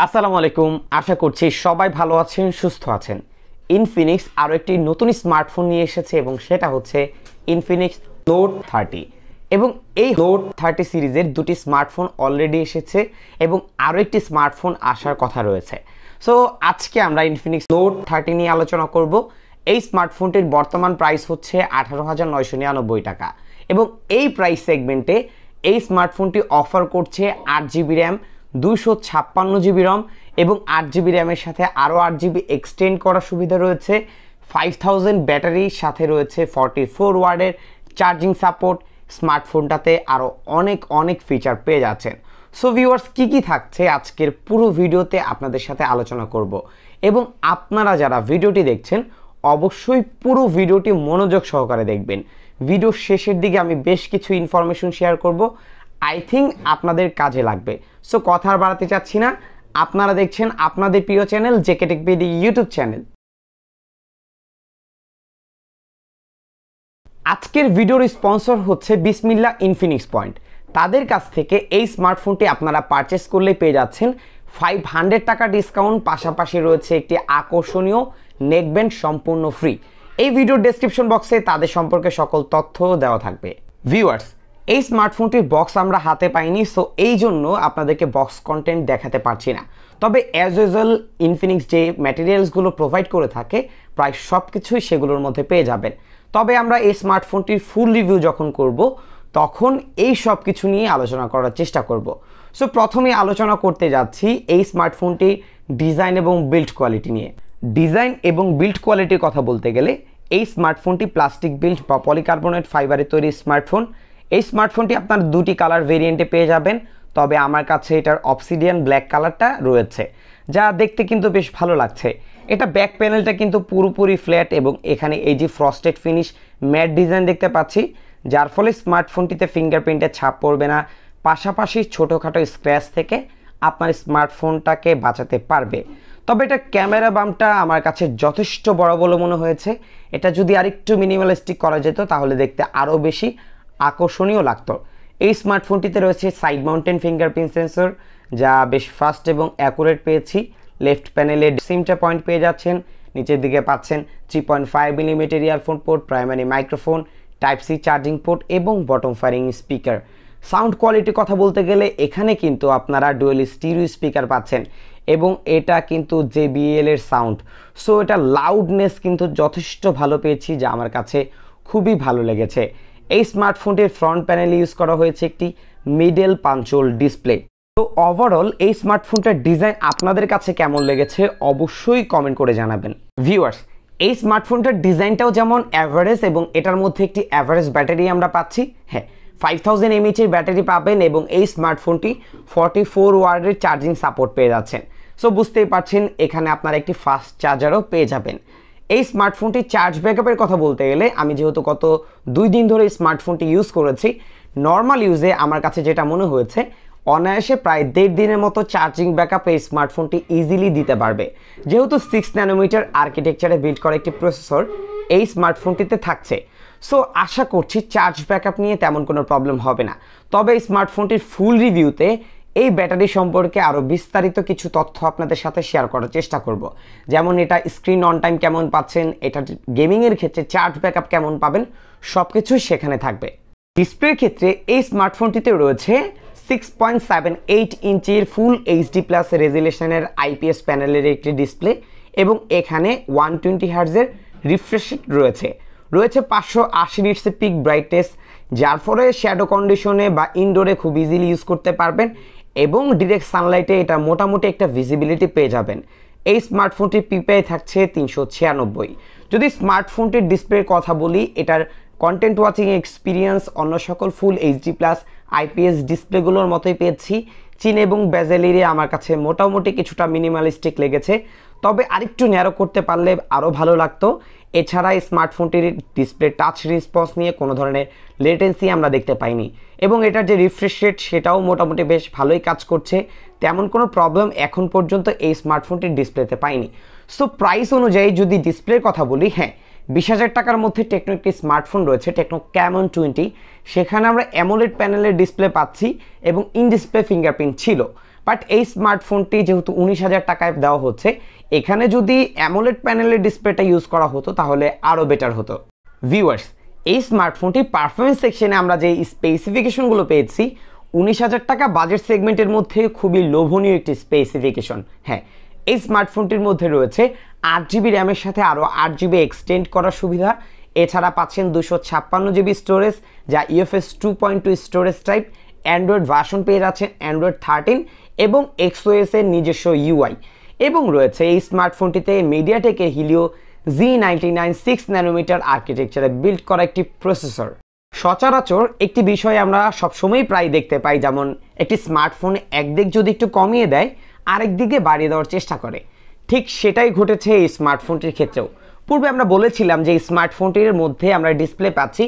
আসসালামু আলাইকুম, আশা করছি সবাই ভালো আছেন, সুস্থ আছেন। ইনফিনিক্স আরও একটি নতুন স্মার্টফোন নিয়ে এসেছে এবং সেটা হচ্ছে ইনফিনিক্স নোট 30 এবং এই নোট 30 সিরিজের দুটি স্মার্টফোন অলরেডি এসেছে এবং আরও একটি স্মার্টফোন আসার কথা রয়েছে। সো আজকে আমরা ইনফিনিক্স নোট 30 নিয়ে আলোচনা করব। এই স্মার্টফোনটির বর্তমান প্রাইস হচ্ছে 18,999 টাকা এবং এই প্রাইস সেগমেন্টে এই স্মার্টফোনটি অফার করছে 8GB র্যাম, 256GB রম এবং 8GB র্যামের সাথে আরও 8GB এক্সটেন্ড করার সুবিধা রয়েছে। 5000 ব্যাটারির সাথে রয়েছে 44 ওয়াটের চার্জিং সাপোর্ট। স্মার্টফোনটাতে আরও অনেক ফিচার পেয়ে যাচ্ছেন। সো ভিউয়ার্স, কী থাকছে আজকের পুরো ভিডিওতে আপনাদের সাথে আলোচনা করব এবং আপনারা যারা ভিডিওটি দেখছেন অবশ্যই পুরো ভিডিওটি মনোযোগ সহকারে দেখবেন। ভিডিওর শেষের দিকে আমি বেশ কিছু ইনফরমেশন শেয়ার করব, আই থিঙ্ক আপনাদের কাজে লাগবে। সো কথা আর বাড়াতে চাচ্ছি না, আপনারা দেখছেন আপনাদের প্রিয় channel JK tech BD YouTube channel. আজকের ভিডিওর স্পন্সর হচ্ছে বিসমিল্লাহ ইনফিনিক্স পয়েন্ট। তাদের কাছ থেকে এই স্মার্টফোনটি আপনারা পারচেস করলে পেয়ে যাচ্ছেন 500 টাকা ডিসকাউন্ট, পাশাপাশি রয়েছে একটি আকর্ষণীয় নেকব্যান্ড সম্পূর্ণ ফ্রি। এই ভিডিওর ডেসক্রিপশন বক্সে তাদের সম্পর্কে সকল তথ্য দেওয়া থাকবে। ভিউয়ার্স, এই স্মার্টফোনটির বক্স আমরা হাতে পাইনি, সো এই জন্য আপনাদেরকে বক্স কন্টেন্ট দেখাতে পারছি না। তবে অ্যাজ ইউজুয়াল ইনফিনিক্স যে ম্যাটেরিয়ালসগুলো প্রোভাইড করে থাকে প্রায় সব কিছুই সেগুলোর মধ্যে পেয়ে যাবেন। তবে আমরা এই স্মার্টফোনটির ফুল রিভিউ যখন করব তখন এই সব কিছু নিয়ে আলোচনা করার চেষ্টা করব। সো প্রথমে আলোচনা করতে যাচ্ছি এই স্মার্টফোনটির ডিজাইন এবং বিল্ড কোয়ালিটি নিয়ে। ডিজাইন এবং বিল্ড কোয়ালিটির কথা বলতে গেলে এই স্মার্টফোনটি প্লাস্টিক বিল্ড বা পলিকার্বনেট ফাইবারে তৈরি স্মার্টফোন। এই স্মার্টফোনটি আপনার দুটি কালার ভেরিয়েন্টে পেয়ে যাবেন, তবে আমার কাছে এটার অবসিডিয়ান ব্ল্যাক কালারটা রয়েছে, যা দেখতে কিন্তু বেশ ভালো লাগছে। এটা ব্যাক প্যানেলটা কিন্তু পুরোপুরি ফ্ল্যাট এবং এখানে এই যে ফ্রস্টেড ফিনিশ ম্যাট ডিজাইন দেখতে পাচ্ছি, যার ফলে স্মার্টফোনটিতে ফিঙ্গারপ্রিন্টের ছাপ পড়বে না, পাশাপাশি ছোটোখাটো স্ক্র্যাচ থেকে আপনার স্মার্টফোনটাকে বাঁচাতে পারবে। তবে এটা ক্যামেরা বামটা আমার কাছে যথেষ্ট বড় বলে মনে হয়েছে। এটা যদি আরেকটু মিনিমালিস্টিক করা যেত তাহলে দেখতে আরও বেশি আকর্ষণীয় লাগতো। এই স্মার্টফোনটিতে রয়েছে সাইড মাউন্টেন ফিঙ্গারপ্রিন্ট সেন্সর, যা বেশ ফাস্ট এবং অ্যাকুরেট পেয়েছি। লেফট প্যানেলে সিমটা পয়েন্ট পেয়ে যাচ্ছেন, নিচের দিকে পাচ্ছেন 3.5mm earphone port, primary microphone, type C charging port এবং বটম ফায়ারিং স্পিকার। সাউন্ড কোয়ালিটির কথা বলতে গেলে এখানে কিন্তু আপনারা ডুয়েল স্টিরিও স্পিকার পাচ্ছেন এবং এটা কিন্তু JBL এর সাউন্ড। সো এটা লাউডনেস কিন্তু যথেষ্ট ভালো পেয়েছি, যা আমার কাছে খুবই ভালো লেগেছে। এই স্মার্টফোনটির ফ্রন্ট প্যানেলে ইউজ করা হয়েছে একটি মিডল পাঞ্চোল ডিসপ্লে। তো ওভারঅল এই স্মার্টফোনটার ডিজাইন আপনাদের কাছে কেমন লেগেছে অবশ্যই কমেন্ট করে জানাবেন। ভিউয়ার্স, এই স্মার্টফোনটার ডিজাইনটাও যেমন অ্যাভারেজ এবং এটার মধ্যে একটি অ্যাভারেজ ব্যাটারি আমরা পাচ্ছি। হ্যাঁ, 5000 mAh এর ব্যাটারি পাবেন এবং এই স্মার্টফোনটি 44 ওয়াটের চার্জিং সাপোর্ট পেয়ে যাচ্ছেন। সো বুঝতেই পারছেন এখানে আপনারা একটি ফাস্ট চার্জারও পেয়ে যাবেন। এই স্মার্টফোনটির চার্জ ব্যাকআপের কথা বলতে গেলে আমি যেহেতু গত 2 দিন ধরে স্মার্টফোনটি ইউজ করেছি, নর্মাল ইউজে আমার কাছে যেটা মনে হয়েছে অনায়াসে প্রায় 1.5 দিনের মতো চার্জিং ব্যাকআপ এই স্মার্টফোনটি ইজিলি দিতে পারবে। যেহেতু 6 ন্যানোমিটার আর্কিটেকচারে বিল্ড করা একটি প্রসেসর এই স্মার্টফোনটিতে থাকছে, সো আশা করছি চার্জ ব্যাকআপ নিয়ে তেমন কোনো প্রবলেম হবে না। তবে এই স্মার্টফোনটির ফুল রিভিউতে এই ব্যাটারি সম্পর্কে আরও বিস্তারিত কিছু তথ্য আপনাদের সাথে শেয়ার করার চেষ্টা করব, যেমন এটা স্ক্রিন অন টাইম কেমন পাচ্ছেন, এটা গেমিংয়ের ক্ষেত্রে চার্জ ব্যাকআপ কেমন পাবেন, সব কিছুই সেখানে থাকবে। ডিসপ্লের ক্ষেত্রে এই স্মার্টফোনটিতে রয়েছে 6.78 ইঞ্চির ফুল HD+ রেজুলেশনের IPS প্যানেলের একটি ডিসপ্লে এবং এখানে 120 হার্জের রিফ্রেশ রেট রয়েছে। 580 নিটসের পিক ব্রাইটনেস, যার ফলে শ্যাডো কন্ডিশনে বা ইনডোরে খুব ইজিলি ইউজ করতে পারবেন এবং ডিরেক্ট সানলাইটে এটা মোটামুটি একটা ভিজিবিলিটি পেয়ে যাবেন। এই স্মার্টফোনটির PPI থাকছে 396। যদি স্মার্টফোনটির ডিসপ্লের কথা বলি, এটার কন্টেন্ট ওয়াচিং এক্সপিরিয়েন্স অন্য সকল ফুল HD+ IPS ডিসপ্লেগুলোর মতোই পেয়েছি। চিন এবং বেজেল এরিয়া আমার কাছে মোটামুটি কিছুটা মিনিমালিস্টিক লেগেছে, তবে আরেকটু ন্যারো করতে পারলে আরও ভালো লাগতো। এছাড়া এই স্মার্টফোনটির ডিসপ্লে টাচ রেসপন্স নিয়ে কোনো ধরনের লেটেন্সি আমরা দেখতে পাইনি এবং এটার যে রিফ্রেশ রেট সেটাও মোটামুটি বেশ ভালোই কাজ করছে। তেমন কোনো প্রবলেম এখন পর্যন্ত এই স্মার্টফোনটির ডিসপ্লেতে পাইনি। সো প্রাইস অনুযায়ী যদি ডিসপ্লের কথা বলি, হ্যাঁ, 20,000 টাকার মধ্যে টেকনো একটি স্মার্টফোন রয়েছে, টেকনো ক্যামন 20। সেখানে আমরা অ্যামোলেড প্যানেলের ডিসপ্লে পাচ্ছি এবং ইন ডিসপ্লে ফিঙ্গারপ্রিন্ট ছিল। বাট এই স্মার্টফোনটি যেহেতু 19,000 টাকায় দেওয়া হচ্ছে, এখানে যদি অ্যামোলেড প্যানেলের ডিসপ্লেটা ইউজ করা হতো তাহলে আরও বেটার হতো। ভিউয়ার্স, এই স্মার্টফোনটির পারফরমেন্স সেকশনে আমরা যে স্পেসিফিকেশনগুলো পেয়েছি, 19,000 টাকা বাজেট সেগমেন্টের মধ্যে খুবই লোভনীয় একটি স্পেসিফিকেশন। হ্যাঁ, এই স্মার্টফোনটির মধ্যে রয়েছে 8GB র্যামের সাথে আরও 8GB এক্সটেন্ড করার সুবিধা। এছাড়া পাচ্ছেন 256GB স্টোরেজ, যা UFS 2.2 storage type. Android version পেয়ে যাচ্ছেন অ্যান্ড্রয়েড 13 এবং XOS এর নিজস্ব UI। এবং রয়েছে এই স্মার্টফোনটিতে মিডিয়াটেকের হিলিও Z99 6 ন্যানোমিটার আর্কিটেকচারে বিল্ড করা একটি প্রসেসর। সচরাচর একটি বিষয় আমরা সবসময় প্রায় দেখতে পাই, যেমন একটি স্মার্টফোন একদিক যদি একটু কমিয়ে দেয় আরেক দিকে বাড়িয়ে দেওয়ার চেষ্টা করে, ঠিক সেটাই ঘটেছে এই স্মার্টফোনটির ক্ষেত্রেও। পূর্বে আমরা বলেছিলাম যে এই স্মার্টফোনটির মধ্যে আমরা ডিসপ্লে পাচ্ছি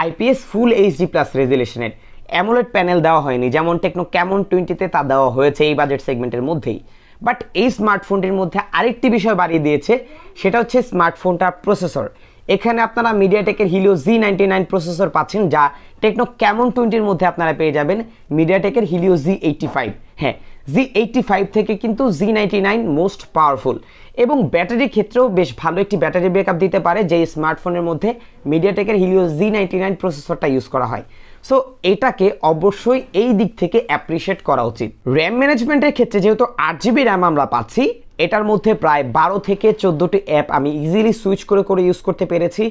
IPS ফুল HD+ রেজুলেশনের, অ্যামোলেড প্যানেল দেওয়া হয়নি, যেমন টেকনো ক্যামন 20-তে তা দেওয়া হয়েছে এই বাজেট সেগমেন্টের মধ্যেই। বাট এই স্মার্টফোনটির মধ্যে আরেকটি বিষয় বাড়িয়ে দিয়েছে, সেটা হচ্ছে স্মার্টফোনটার প্রসেসর। এখানে আপনারা মিডিয়াটেকের হিলিও Z99 প্রসেসর পাচ্ছেন, যা টেকনো ক্যামন 20-র মধ্যে আপনারা পেয়ে যাবেন মিডিয়াটেকের হিলিও Z85। হ্যাঁ, Z85 থেকে কিন্তু Z99 মোস্ট পাওয়ারফুল এবং ব্যাটারির ক্ষেত্রেও বেশ ভালো একটি ব্যাটারি ব্যাকআপ দিতে পারে, যে স্মার্টফোনের মধ্যে মিডিয়াটেকের হিলিও Z99 প্রসেসরটা ইউজ করা হয়। সো এটাকে অবশ্যই এই দিক থেকে অ্যাপ্রিশিয়েট করা উচিত। র্যাম ম্যানেজমেন্টের ক্ষেত্রে যেহেতু 8GB র্যাম আমরা পাচ্ছি, এটার মধ্যে প্রায় 12 থেকে 14টি অ্যাপ আমি ইজিলি সুইচ করে ইউজ করতে পেরেছি,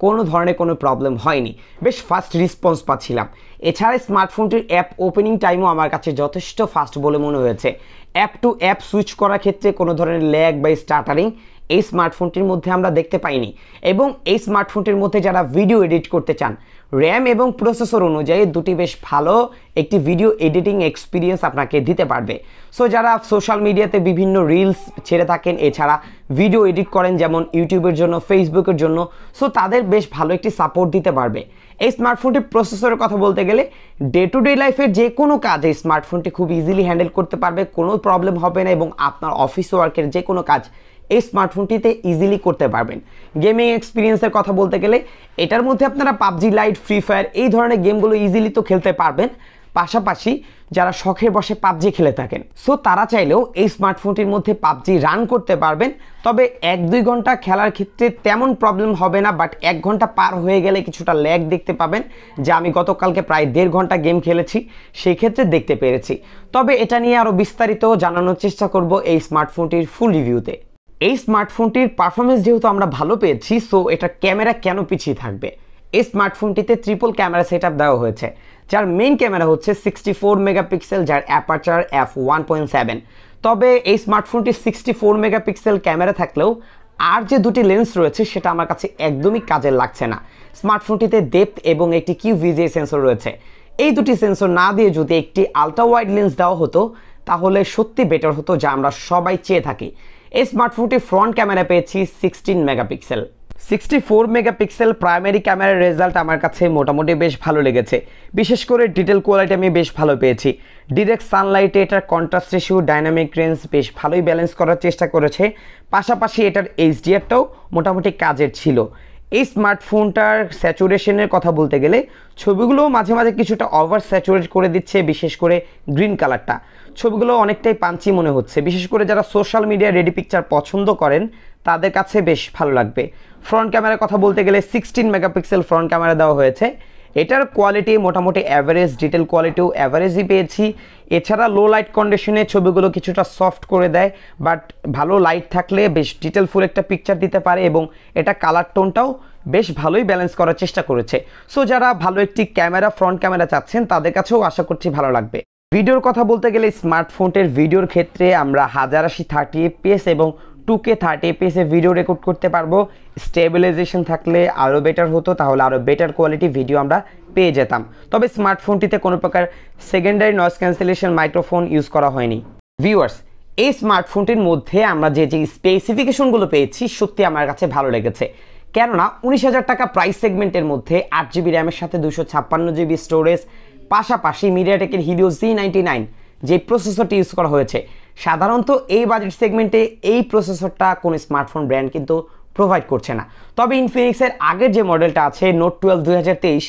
কোনো ধরনের কোনো প্রবলেম হয়নি, বেশ ফাস্ট রেসপন্স পাচ্ছিলাম। এছাড়া স্মার্টফোনটির অ্যাপ ওপেনিং টাইমও আমার কাছে যথেষ্ট ফাস্ট বলে মনে হয়েছে। অ্যাপ টু অ্যাপ সুইচ করার ক্ষেত্রে কোনো ধরনের ল্যাগ বা স্টার্টারিং এই স্মার্টফোনটির মধ্যে আমরা দেখতে পাইনি। এবং এই স্মার্টফোনটির মধ্যে যারা ভিডিও এডিট করতে চান, র্যাম এবং প্রসেসর অনুযায়ী দুটি বেশ ভালো একটি ভিডিও এডিটিং এক্সপিরিয়েন্স আপনাকে দিতে পারবে। সো যারা সোশ্যাল মিডিয়াতে বিভিন্ন রিলস ছেড়ে থাকেন, এছাড়া ভিডিও এডিট করেন যেমন ইউটিউবের জন্য, ফেসবুকের জন্য, সো তাদের বেশ ভালো একটি সাপোর্ট দিতে পারবে। এই স্মার্টফোনটির প্রসেসরের কথা বলতে গেলে ডে টু ডে লাইফের যে কোনো কাজ এই স্মার্টফোনটি খুব ইজিলি হ্যান্ডেল করতে পারবে, কোনো প্রবলেম হবে না। এবং আপনার অফিস ওয়ার্কের যে কোনো কাজ এই স্মার্টফোনটিতে ইজিলি করতে পারবেন। গেমিং এক্সপিরিয়েন্সের কথা বলতে গেলে এটার মধ্যে আপনারা পাবজি লাইট, ফ্রি ফায়ার এই ধরনের গেমগুলো ইজিলি তো খেলতে পারবেন, পাশাপাশি যারা শখের বসে পাবজি খেলে থাকেন, সো তারা চাইলেও এই স্মার্টফোনটির মধ্যে পাবজি রান করতে পারবেন। তবে 1-2 ঘন্টা খেলার ক্ষেত্রে তেমন প্রবলেম হবে না, বাট 1 ঘন্টা পার হয়ে গেলে কিছুটা ল্যাগ দেখতে পাবেন, যা আমি গতকালকে প্রায় 1.5 ঘন্টা গেম খেলেছি, সেই ক্ষেত্রে দেখতে পেরেছি। তবে এটা নিয়ে আরও বিস্তারিত জানানোর চেষ্টা করব এই স্মার্টফোনটির ফুল রিভিউতে। এই স্মার্টফোনটির পারফরমেন্স যেহেতু আমরা ভালো পেয়েছি, সো এটা ক্যামেরা কেন পিছিয়ে থাকবে? এই স্মার্টফোনটিতে ট্রিপল ক্যামেরা সেটআপ দেওয়া হয়েছে, যার মেইন ক্যামেরা হচ্ছে 64 মেগাপিক্সেল, যার অ্যাপারচার f1.7। তবে এই স্মার্টফোনটির 64 মেগাপিক্সেল ক্যামেরা থাকলেও আর যে দুটি লেন্স রয়েছে সেটা আমার কাছে একদমই কাজের লাগছে না। স্মার্টফোনটিতে ডেপথ এবং একটি QVGA সেন্সর রয়েছে। এই দুটি সেন্সর না দিয়ে যদি একটি আলট্রা ওয়াইড লেন্স দেওয়া হতো তাহলে সত্যি বেটার হতো, যা আমরা সবাই চেয়ে থাকি। এই স্মার্টফোনটি ফ্রন্ট ক্যামেরা পেয়েছি 16 মেগাপিক্সেল। 64 মেগাপিক্সেল প্রাইমারি ক্যামেরার রেজাল্ট আমার কাছে মোটামুটি বেশ ভালো লেগেছে। বিশেষ করে ডিটেল কোয়ালিটি আমি বেশ ভালো পেয়েছি। ডিরেক্ট সানলাইটে এটার কন্ট্রাস্ট রেশিও, ডাইনামিক রেঞ্জ বেশ ভালোই ব্যালেন্স করার চেষ্টা করেছে। পাশাপাশি এটার HDR-টাও মোটামুটি কাজের ছিল। এই স্মার্টফোনটার স্যাচুরেশনের কথা বলতে গেলে ছবিগুলো মাঝে মাঝে কিছুটা ওভার স্যাচুরেট করে দিচ্ছে, বিশেষ করে গ্রিন কালারটা। ছবিগুলো অনেকটাই পাঞ্চি মনে হচ্ছে, বিশেষ করে যারা সোশ্যাল মিডিয়া রেডি পিকচার পছন্দ করেন তাদের কাছে বেশ ভালো লাগবে। ফ্রন্ট ক্যামেরার কথা বলতে গেলে 16 মেগাপিক্সেল ফ্রন্ট ক্যামেরা দেওয়া হয়েছে। এটার কোয়ালিটি মোটামুটি অ্যাভারেজ, ডিটেল কোয়ালিটিও অ্যাভারেজই পেয়েছি। এছাড়া লো লাইট কন্ডিশনে ছবিগুলো কিছুটা সফট করে দেয়, বাট ভালো লাইট থাকলে বেশ ডিটেলফুল একটা পিকচার দিতে পারে এবং এটা কালার টোনটাও বেশ ভালোই ব্যালেন্স করার চেষ্টা করেছে। সো যারা ভালো একটি ক্যামেরা, ফ্রন্ট ক্যামেরা চাচ্ছেন তাদের কাছেও আশা করছি ভালো লাগবে। ভিডিওর কথা বলতে গেলে স্মার্টফোনটির ভিডিওর ক্ষেত্রে আমরা 1080 30 fps এবং 2K 30 fps এ ভিডিও রেকর্ড করতে পারবো। স্টেবিলাইজেশন থাকলে আরও বেটার হতো, তাহলে আরও বেটার কোয়ালিটি ভিডিও আমরা পেয়ে যেতাম। তবে স্মার্টফোনটিতে কোনো প্রকার secondary noise cancellation microphone use করা হয়নি। ভিউয়ার্স, এই স্মার্টফোনটির মধ্যে আমরা যে স্পেসিফিকেশনগুলো পেয়েছি সত্যি আমার কাছে ভালো লেগেছে। কেননা 19,000 টাকা প্রাইস সেগমেন্টের মধ্যে 8GB র্যামের সাথে 256GB স্টোরেজ, পাশাপাশি মিডিয়াটেকের হিলিও Z99 যে প্রসেসরটি ইউজ করা হয়েছে। সাধারণত এই বাজেট সেগমেন্টে এই প্রসেসরটা কোন স্মার্টফোন ব্র্যান্ড কিন্তু প্রোভাইড করছে না। তবে ইনফিনিক্সের আগের যে মডেলটা আছে নোট 12 2023,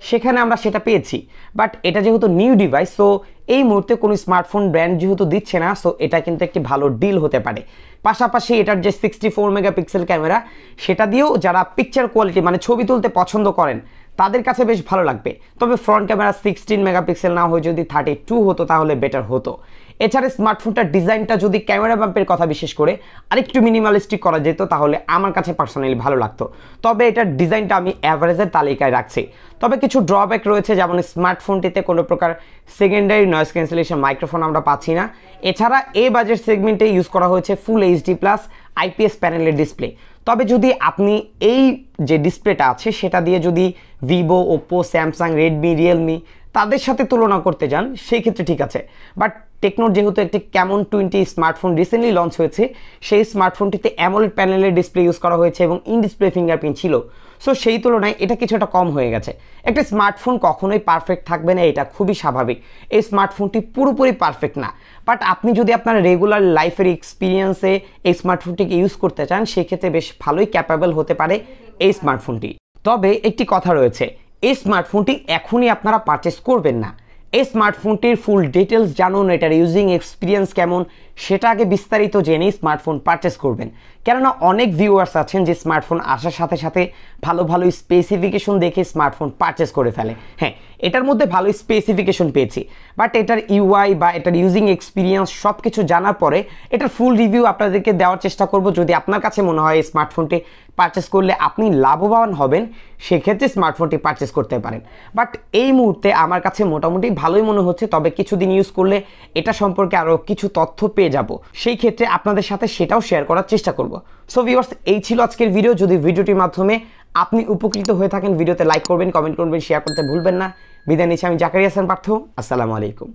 সেখানে আমরা সেটা পেয়েছি। বাট এটা যেহেতু নিউ ডিভাইস, সো এই মুহূর্তে কোনো স্মার্টফোন ব্র্যান্ড যেহেতু দিচ্ছে না, সো এটা কিন্তু একটি ভালো ডিল হতে পারে। পাশাপাশি এটার যে 64 মেগাপিক্সেল ক্যামেরা, সেটা দিয়েও যারা পিকচার কোয়ালিটি মানে ছবি তুলতে পছন্দ করেন তাদের কাছে বেশ ভালো লাগবে। তবে ফ্রন্ট ক্যামেরা 16 মেগাপিক্সেল না হয়ে যদি 32 হতো তাহলে বেটার হতো। এছাড়া স্মার্টফোনটার ডিজাইনটা যদি ক্যামেরা বাম্পের কথা বিশেষ করে আরেকটু মিনিমালিস্টিক করা যেত তাহলে আমার কাছে পার্সোনালি ভালো লাগতো। তবে এটার ডিজাইনটা আমি অ্যাভারেজের তালিকায় রাখছি। তবে কিছু ড্রব্যাক রয়েছে, যেমন স্মার্টফোনটিতে কোনো প্রকার সেকেন্ডারি নয়েজ ক্যান্সেলেশন মাইক্রোফোন আমরা পাচ্ছি না। এছাড়া এই বাজেট সেগমেন্টে ইউজ করা হয়েছে ফুল এইচডি প্লাস আইপিএস প্যানেলের ডিসপ্লে। তবে যদি আপনি এই যে ডিসপ্লেটা আছে সেটা দিয়ে যদি Vivo, Oppo, Samsung, Redmi, Realme তাদের সাথে তুলনা করতে যান সেই ক্ষেত্রে ঠিক আছে। বাট টেকনোর যেহেতু একটি ক্যামন 20 স্মার্টফোন রিসেন্টলি লঞ্চ হয়েছে, সেই স্মার্টফোনটিতে অ্যামোলেড প্যানেলের ডিসপ্লে ইউজ করা হয়েছে এবং ইন ডিসপ্লে ফিঙ্গারপ্রিন্ট ছিল। সো সেই তুলনায় এটা কিছুটা কম হয়ে গেছে। একটা স্মার্টফোন কখনোই পারফেক্ট থাকবে না, এটা খুবই স্বাভাবিক। এই স্মার্টফোনটি পুরোপুরি পারফেক্ট না, বাট আপনি যদি আপনার রেগুলার লাইফের এক্সপিরিয়েন্সে এই স্মার্টফোনটিকে ইউজ করতে চান সেক্ষেত্রে বেশ ভালোই ক্যাপেবল হতে পারে এই স্মার্টফোনটি। তবে একটি কথা রয়েছে, এই স্মার্টফোনটি এখনই আপনারা পারচেস করবেন না। এই স্মার্টফোনটির ফুল ডিটেলস জানুন, এটার ইউজিং এক্সপিরিয়েন্স কেমন সেটা আগে বিস্তারিত জেনেই স্মার্টফোন পারচেস করবেন। কেননা অনেক ভিউয়ার্স আছেন যে স্মার্টফোন আসার সাথে সাথে ভালো ভালো স্পেসিফিকেশন দেখে স্মার্টফোন পারচেস করে ফেলে। হ্যাঁ, এটার মধ্যে ভালো স্পেসিফিকেশন পেয়েছি, বাট এটার ইউআই বা এটার ইউজিং এক্সপিরিয়েন্স সব কিছু জানার পরে এটার ফুল রিভিউ আপনাদেরকে দেওয়ার চেষ্টা করব। যদি আপনার কাছে মনে হয় এই স্মার্টফোনটি পারচেস করলে আপনি লাভবান হবেন সেক্ষেত্রে স্মার্টফোনটি পারচেস করতে পারেন। বাট এই মুহূর্তে আমার কাছে মোটামুটি ভালোই মনে হচ্ছে, তবে কিছুদিন ইউজ করলে এটা সম্পর্কে আরও কিছু তথ্য পেয়ে যাব, সেই ক্ষেত্রে আপনাদের সাথে সেটাও শেয়ার করার চেষ্টা করব। সো ভিউয়ার্স, এই ছিল আজকের ভিডিও। যদি ভিডিওটির মাধ্যমে আপনি উপকৃত হয়ে থাকেন ভিডিওতে লাইক করবেন, কমেন্ট করবেন, শেয়ার করতে ভুলবেন না। বিদায় নিচ্ছি আমি জাকারিয়া হাসান পার্থ। আসসালামু আলাইকুম।